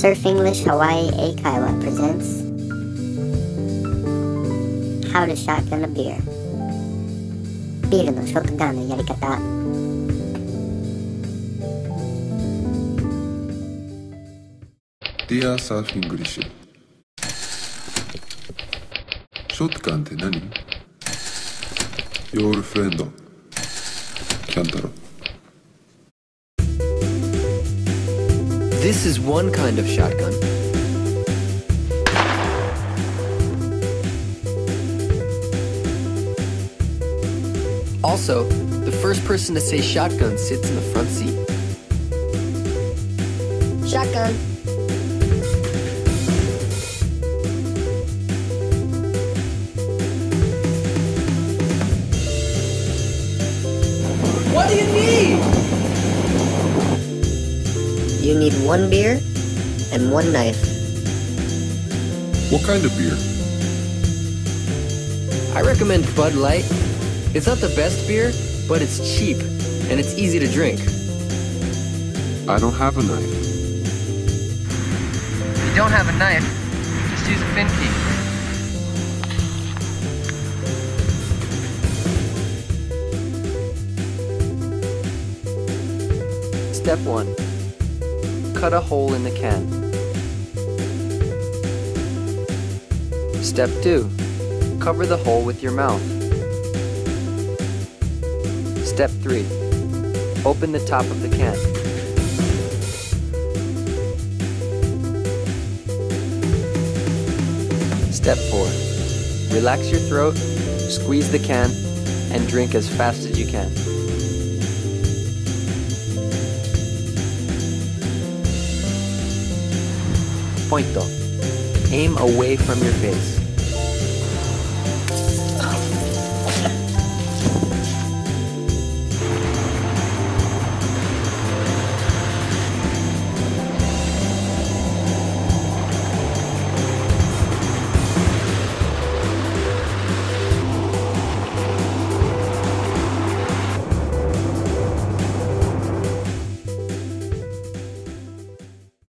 Surfinglish Hawaii Eikaiwa presents How to Shotgun a Beer ビールのショットガンのやり方。Dear surfinglish ショットガンって何？ Your friend キャンタロ。 This is one kind of shotgun. Also, the first person to say shotgun sits in the front seat. Shotgun. What do you need? You need one beer and one knife. What kind of beer? I recommend Bud Light. It's not the best beer, but it's cheap and it's easy to drink. I don't have a knife. If you don't have a knife, just use a fin key. Step 1. Cut a hole in the can. Step 2. Cover the hole with your mouth. Step 3. Open the top of the can. Step 4. Relax your throat, squeeze the can, and drink as fast as you can. Pointo. Aim away from your face.